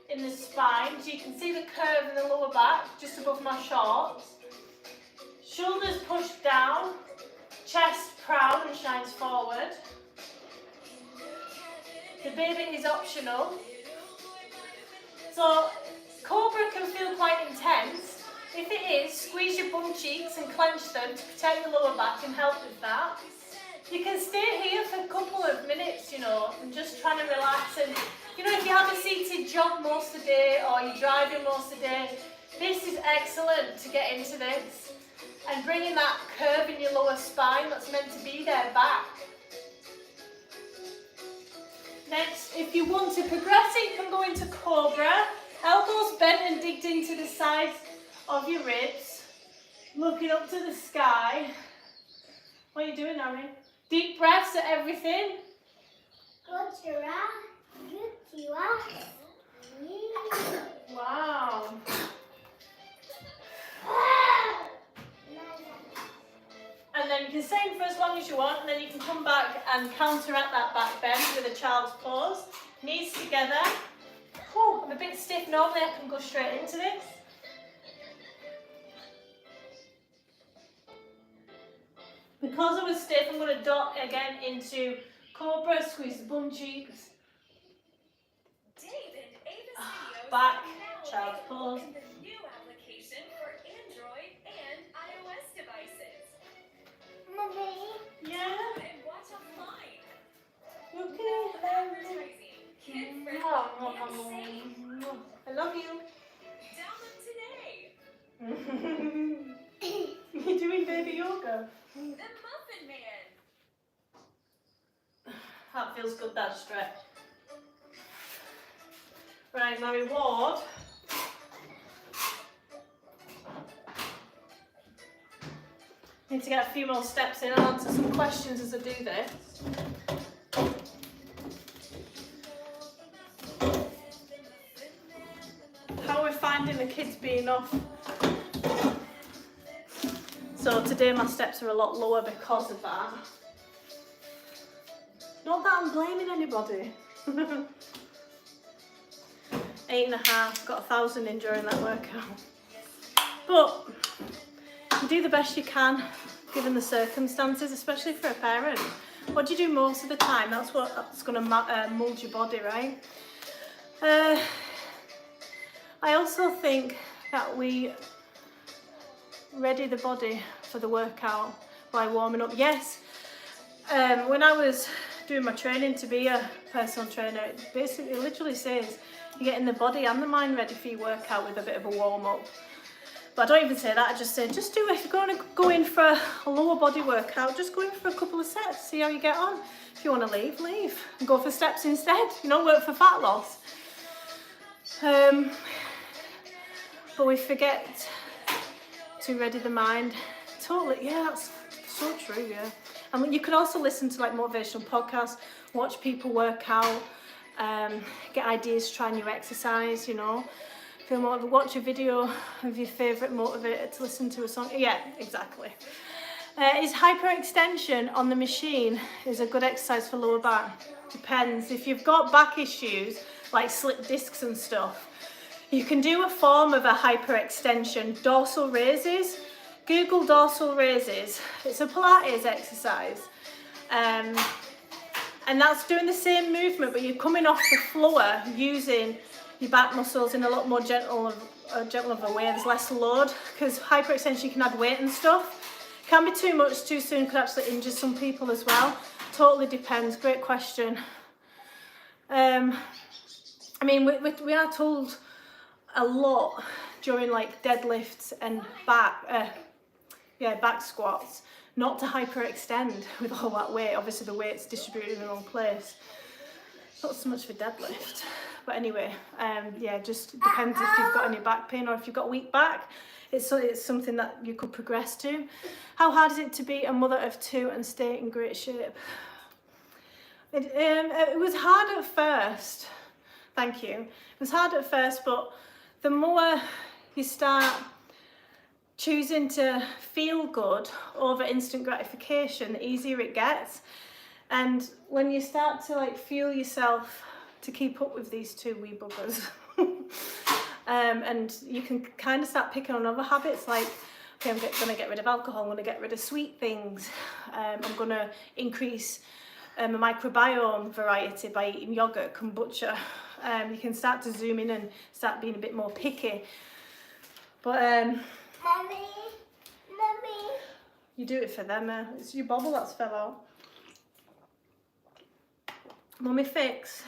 in the spine, so you can see the curve in the lower back, just above my shorts. Shoulders pushed down, chest proud and shines forward. The baby is optional. So, cobra can feel quite intense. If it is, squeeze your bum cheeks and clench them to protect the lower back and help with that. You can stay here for a couple of minutes, you know, and just trying to relax. And, you know, if you have a seated jog most of the day or you're driving most of the day, this is excellent to get into this. And bringing that curve in your lower spine that's meant to be there back. Next, if you want to progress it, you can go into Cobra. Elbows bent and digged into the sides of your ribs. Looking up to the sky. What are you doing, Ari? Deep breaths at everything. Good giraffe. Good giraffe. Wow. And then you can stay for as long as you want, and then you can come back and counteract that back bend with a child's pose. Knees together. Whew, I'm a bit stiff normally, I can go straight into this. Because I was stiff, I'm going to dot again into Cobra, squeeze the bum cheeks. Back, child's pose. New application for Android and iOS devices. Mommy. Yeah. And watch offline. Okay. Advertising. Kid-friendly and safe. I love you. Download today. You're doing baby yoga. The Muffin Man. That feels good, that stretch. Right, my reward. Need to get a few more steps in and answer some questions as I do this. How we're finding the kids being off. So today my steps are a lot lower because of that. Not that I'm blaming anybody. 8.5, got 1,000 in during that workout. But you do the best you can given the circumstances, especially for a parent. What do you do most of the time? That's going to mould your body, right? I also think that we ready the body for the workout by warming up. Yes, when I was doing my training to be a personal trainer, it literally says you're getting the body and the mind ready for your workout with a bit of a warm up. But I don't even say that, I just say just do it. If you're going to go in for a lower body workout, just go in for a couple of sets, see how you get on. If you want to leave, leave and go for steps instead, work for fat loss. But we forget to ready the mind. Totally, yeah, that's so true, yeah. And you can also listen to like motivational podcasts, watch people work out, get ideas to try new exercise, Feel motivated, watch a video of your favourite motivator to listen to a song. Yeah, exactly. Is hyperextension on the machine is a good exercise for lower back? Depends. If you've got back issues, like slipped discs and stuff, you can do a form of a hyperextension, dorsal raises. Google dorsal raises. It's a Pilates exercise. And that's doing the same movement, but you're coming off the floor using your back muscles in a lot more gentle of a way. There's less load, because hyperextension, you can add weight and stuff. Can be too much too soon, could actually injure some people as well. Totally depends. Great question. We are told a lot during like deadlifts and back squats not to hyperextend with all that weight. Obviously the weight's distributed in the wrong place. Not so much for deadlift, but anyway, just depends if you've got any back pain or if you've got weak back. It's something that you could progress to. How hard is it to be a mother of 2 and stay in great shape? It was hard at first. Thank you. It was hard at first, but the more you start choosing to feel good over instant gratification, the easier it gets. And when you start to like fuel yourself to keep up with these 2 wee buggers, and you can kind of start picking on other habits like, okay, I'm going to get rid of alcohol, I'm going to get rid of sweet things, I'm going to increase my microbiome variety by eating yogurt, kombucha. You can start to zoom in and start being a bit more picky. But Mommy. you do it for them. It's your bobble that's fell out. Mummy fix.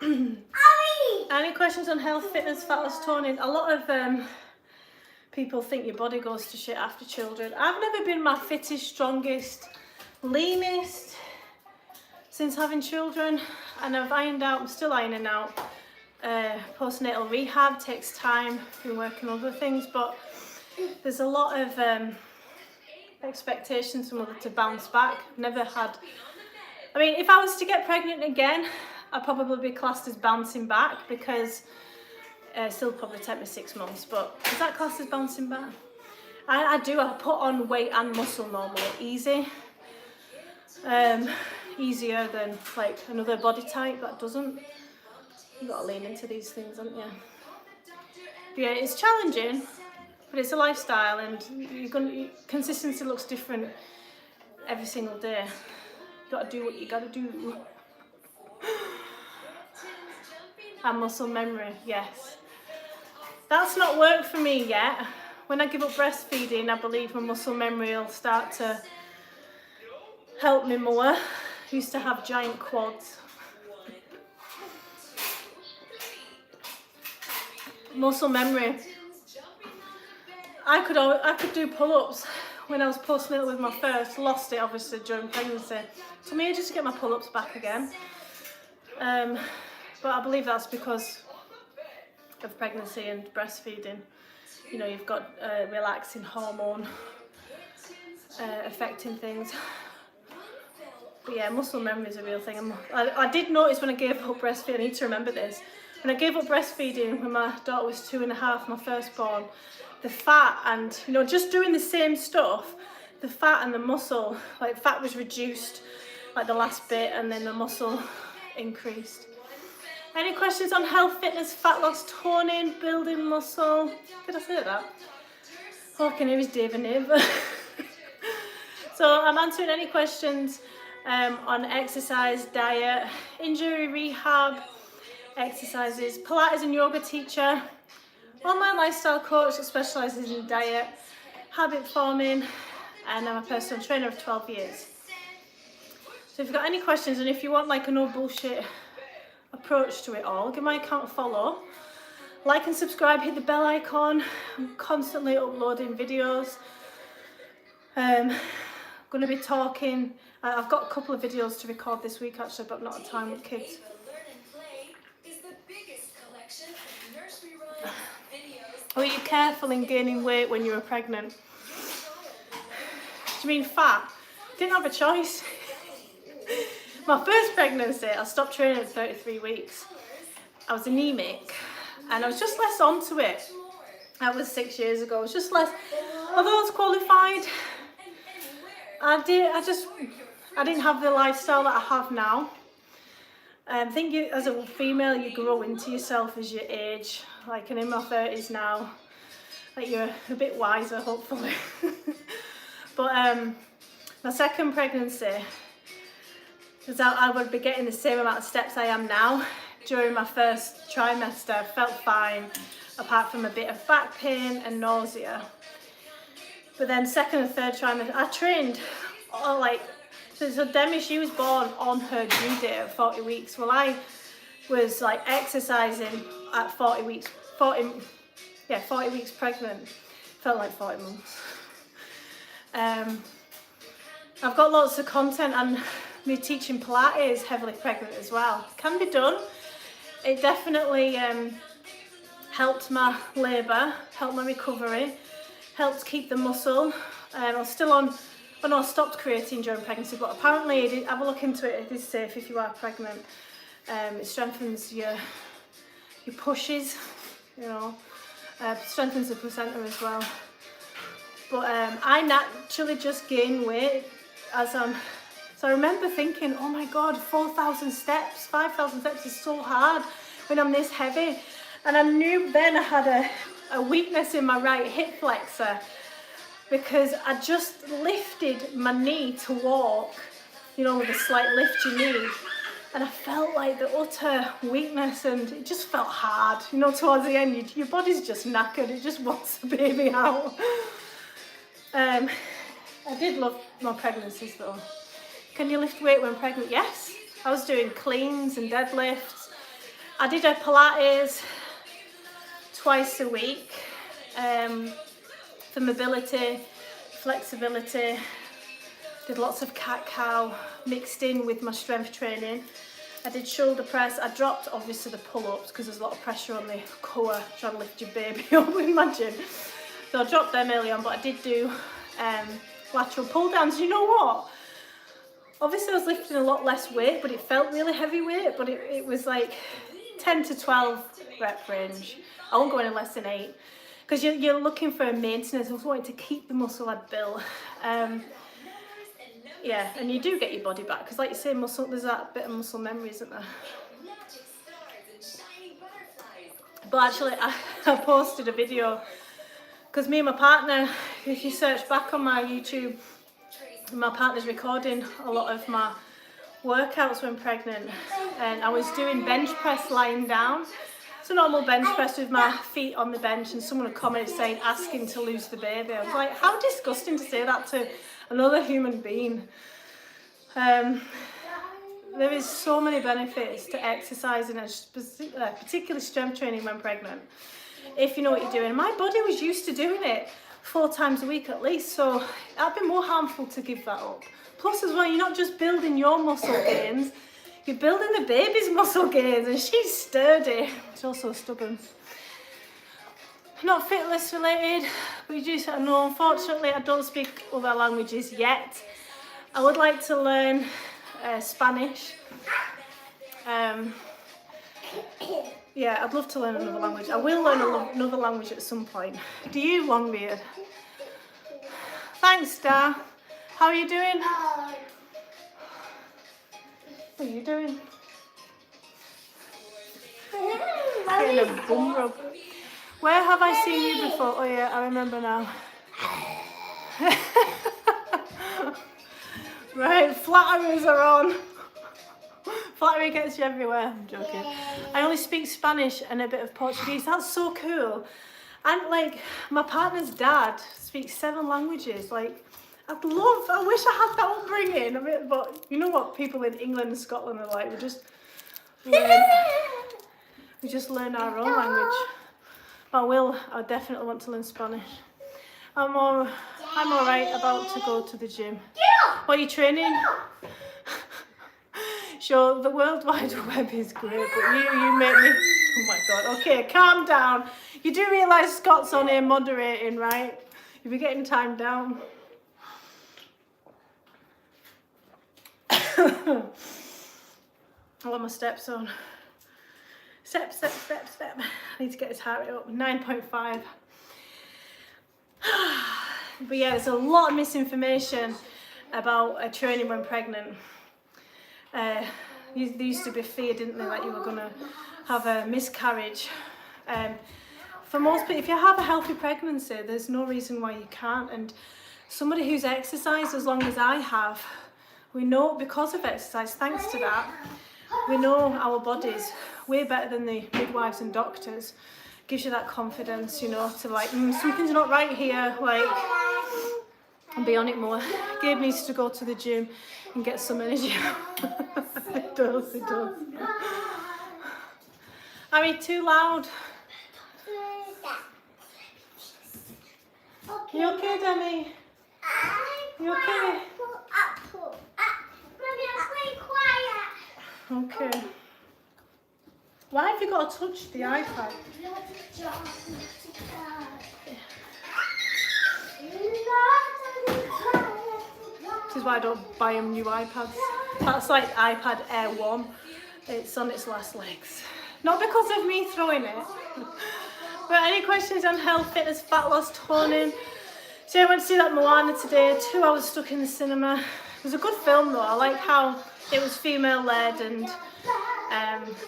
Any questions on health, fitness, fat loss, toning? A lot of people think your body goes to shit after children. I've never been my fittest, strongest, leanest since having children, and I'm still ironing out. Postnatal rehab takes time, been working on other things, but there's a lot of expectations from others to bounce back. Never had, I mean, if I was to get pregnant again, I'd probably be classed as bouncing back, because still probably take me 6 months, but is that classed as bouncing back? I put on weight and muscle normally, easy. Easier than like another body type that doesn't. You've got to lean into these things, haven't you? But yeah, it's challenging, but it's a lifestyle, and consistency looks different every single day. You've got to do what you got to do. And muscle memory, yes. That's not worked for me yet. When I give up breastfeeding, I believe my muscle memory will start to help me more. I used to have giant quads. Muscle memory. I could do pull-ups when I was postnatal with my first. Lost it obviously during pregnancy. Took me ages to get my pull-ups back again. But I believe that's because of pregnancy and breastfeeding. You know, you've got relaxing hormone affecting things. But yeah, muscle memory is a real thing. I did notice when I gave up breastfeeding, I need to remember this. When I gave up breastfeeding when my daughter was 2.5, my firstborn, the fat and, you know, just doing the same stuff, the fat and the muscle, like fat was reduced, like the last bit, and then the muscle increased. Any questions on health, fitness, fat loss, toning, building muscle? Did I say that? All I can hear is Dave and Nib. So I'm answering any questions on exercise, diet, injury rehab, exercises, Pilates and yoga teacher, online lifestyle coach that specialises in diet, habit forming, and I'm a personal trainer of 12 years. So if you've got any questions, and if you want like a no bullshit approach to it all, give my account a follow, like and subscribe, hit the bell icon. I'm constantly uploading videos. I'm going to be talking, I've got a couple of videos to record this week actually, but not a time with kids. Were you careful in gaining weight when you were pregnant? Do you mean fat? Didn't have a choice. My first pregnancy, I stopped training at 33 weeks. I was anemic and I was just less onto it. That was 6 years ago. I was just less, although I was qualified, I didn't have the lifestyle that I have now. I think as a female, you grow into yourself as you age. Like, I'm in my 30s now. Like, you're a bit wiser, hopefully. But my second pregnancy, because I would be getting the same amount of steps I am now. During my first trimester, I felt fine, apart from a bit of back pain and nausea. But then second and third trimester, I trained all like, so Demi, she was born on her due date at 40 weeks. Well, I was like exercising at 40 weeks pregnant. Felt like 40 months. I've got lots of content, and me teaching Pilates heavily pregnant as well. Can be done. It definitely helped my labour, helped my recovery, helped keep the muscle. I was still on, I stopped creatine during pregnancy, but apparently, have a look into it, it is safe if you are pregnant. It strengthens your pushes, you know, strengthens the placenta as well. But I naturally just gain weight as so I remember thinking, oh my God, 4,000 steps, 5,000 steps is so hard when I'm this heavy. And I knew then I had a weakness in my right hip flexor, because I just lifted my knee to walk, you know, with a slight lift you need. And I felt like the utter weakness, and it just felt hard, you know, towards the end. Your body's just knackered, it just wants the baby out. I did love my pregnancies though. Can you lift weight when pregnant? Yes. I was doing cleans and deadlifts. I did a Pilates twice a week for mobility, flexibility. Did lots of cat-cow mixed in with my strength training. I did shoulder press. I dropped obviously the pull-ups because there's a lot of pressure on the core trying to lift your baby up in my gym. So I dropped them early on, but I did do lateral pull downs. You know what? Obviously I was lifting a lot less weight, but it felt really heavy weight, but it was like 10 to 12 rep range. I won't go any less than 8 because you're looking for a maintenance. I was wanting to keep the muscle I'd built. Yeah, and you do get your body back because like you say, muscle, there's that bit of muscle memory, isn't there? But actually I posted a video because me and my partner, if you search back on my YouTube, my partner's recording a lot of my workouts when pregnant, and I was doing bench press lying down. It's a normal bench press with my feet on the bench, and someone had commented saying asking to lose the baby. I was like, how disgusting to say that to another human being. There is so many benefits to exercising and particularly strength training when pregnant, if you know what you're doing. My body was used to doing it 4 times a week at least, so that'd be more harmful to give that up. Plus as well, you're not just building your muscle gains, you're building the baby's muscle gains, and she's sturdy. She's also stubborn. Not fitness related, but you do know, unfortunately I don't speak other languages yet. I would like to learn Spanish. Yeah, I'd love to learn another language. I will learn another language at some point. Do you, Longbeard? Thanks, Star. How are you doing? What are you doing? Getting a bum rub. Where have I seen you before? Oh yeah, I remember now. Right, flatterers are on. Flattery gets you everywhere. I'm joking. I only speak Spanish and a bit of Portuguese. That's so cool. And like, my partner's dad speaks 7 languages. Like, I wish I had that upbringing. I mean, but you know what people in England and Scotland are like? We just learn our own language. But I definitely want to learn Spanish. I'm all right about to go to the gym. What are you training? Sure, the World Wide Web is great, but you make me... Oh my God, okay, calm down. You do realise Scott's on here moderating, right? You'll be getting timed down. I want my steps on. Step. I need to get his heart rate up. 9.5. But yeah, there's a lot of misinformation about training when pregnant. There used to be fear, didn't there, that you were going to have a miscarriage. For most people, if you have a healthy pregnancy, there's no reason why you can't. And somebody who's exercised as long as I have, we know because of exercise, thanks to that, we know our bodies way better than the midwives and doctors. Gives you that confidence, you know, to like, something's not right here, like, and be on it more. Gabe needs to go to the gym and get some energy. It does. Are we too loud? You okay, Demi? You okay? Okay. Why have you got to touch the iPad? This is why I don't buy them new iPads. That's like iPad Air 1. It's on its last legs. Not because of me throwing it. But any questions on health, fitness, fat loss, toning? So I went to see that Moana today. 2 hours stuck in the cinema. It was a good film though. I like how it was female led, and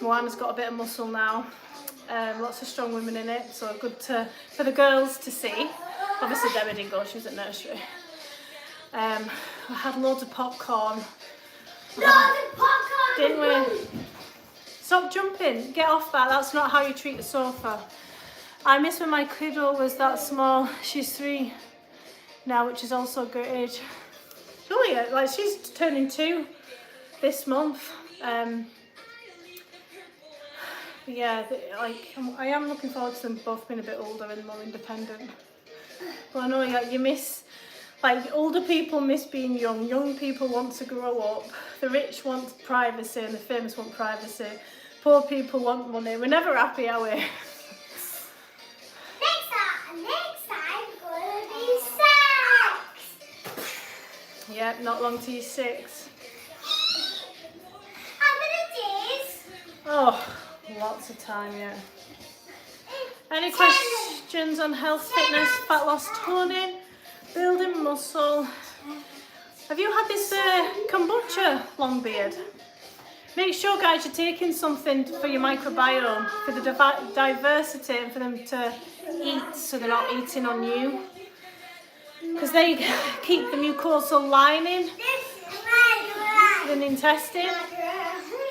Moana's got a bit of muscle now. Lots of strong women in it, so good for the girls to see. Obviously Debbie didn't go, she was at nursery. I had loads of popcorn. Didn't we? Stop jumping, get off that, that's not how you treat the sofa. I miss when my kiddo was that small. She's 3 now, which is also a good age. Julia, like she's turning 2 this month. yeah, I am looking forward to them both being a bit older and more independent. But I know you miss, like, older people miss being young. Young people want to grow up. The rich want privacy and the famous want privacy. Poor people want money. We're never happy, are we? Next time, gonna be 6. Yep, not long till you're 6. How many days? Oh, lots of time, yeah. Any questions on health, fitness, fat loss, toning, building muscle? Have you had this kombucha long beard? Make sure, guys, you're taking something for your microbiome, for the diversity, and for them to eat so they're not eating on you. Because they keep the mucosal lining in the intestine.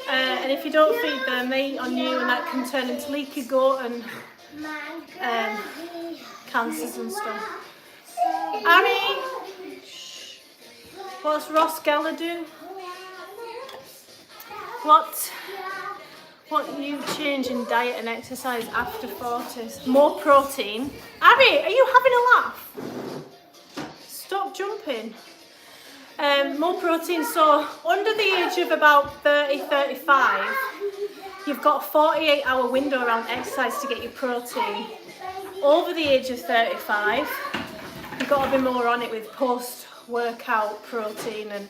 And if you don't feed them, they eat on you, and that can turn into leaky gut and cancers and stuff. Ari, what's Ross Geller do? What you change in diet and exercise after 40s? More protein. Abby, are you having a laugh? Stop jumping. More protein. So under the age of about 30, 35, you've got a 48-hour window around exercise to get your protein. Over the age of 35, you've got to be more on it with post-workout protein, and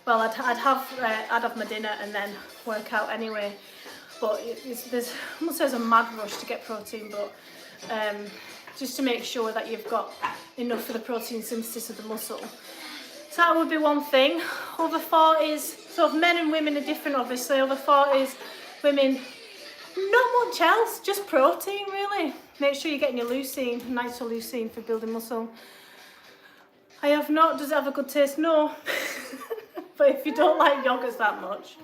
well, I'd have my dinner and then work out anyway. But there's a mad rush to get protein, but just to make sure that you've got enough for the protein synthesis of the muscle. So that would be one thing. Over 40s, so men and women are different, obviously. Over 40s, women, not much else, just protein really. Make sure you're getting your leucine, nitroleucine for building muscle. I have not. Does it have a good taste? No. But if you don't like yogurts that much,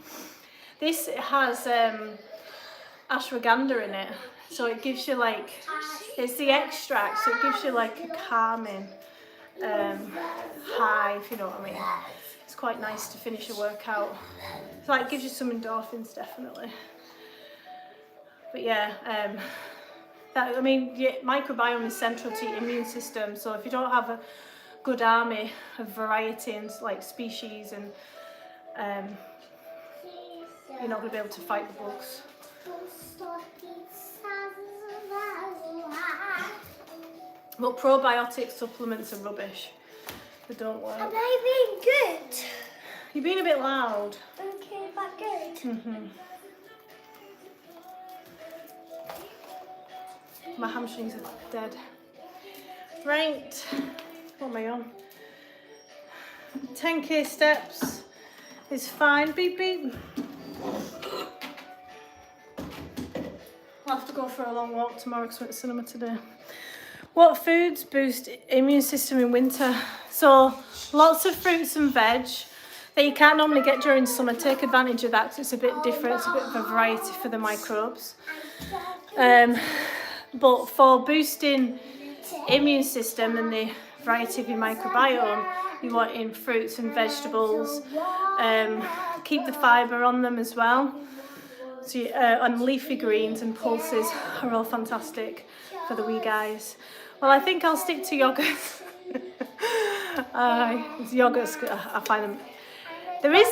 this has ashwagandha in it, so it gives you like, it's the extract, so it gives you like a calming high, if you know what I mean. It's quite nice to finish a workout. So it gives you some endorphins, definitely. But yeah, your microbiome is central to your immune system, so if you don't have a good army of variety and like species, and you're not going to be able to fight the bugs. But probiotic supplements are rubbish. They don't work. Am I being good? You're being a bit loud. Okay, but good. My hamstrings are dead. Right. What am I on? 10k steps is fine. Beep beep. I'll have to go for a long walk tomorrow because we're at cinema today. What foods boost immune system in winter? So lots of fruits and veg that you can't normally get during summer. Take advantage of that because it's a bit different. It's a bit of a variety for the microbes. But for boosting immune system and the variety of your microbiome, you want in fruits and vegetables. Keep the fibre on them as well. So and leafy greens and pulses are all fantastic for the wee guys. Well, I think I'll stick to yogurts. Yogurts, I find them. There is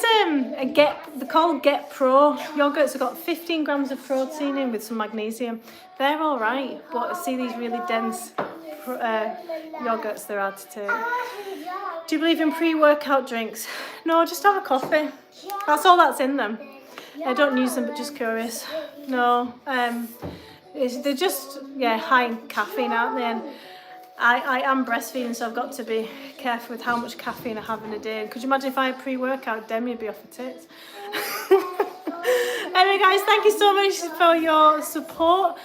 they're called Get Pro yogurts. They've got 15 grams of protein in with some magnesium. They're all right, but I see these really dense yogurts, they're hard to take. Do you believe in pre-workout drinks? No, just have a coffee. That's all that's in them. I don't use them, but just curious. No, they're just high in caffeine, aren't they? And I am breastfeeding, so I've got to be careful with how much caffeine I have in a day. And could you imagine if I had pre-workout, Demi would be off her tits. Anyway, guys, thank you so much for your support.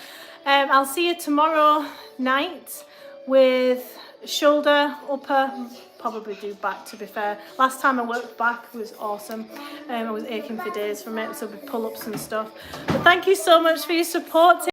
I'll see you tomorrow night with shoulder, upper, probably do back, to be fair. Last time I worked back was awesome. I was aching for days from it, so with pull-ups and stuff. But thank you so much for your support.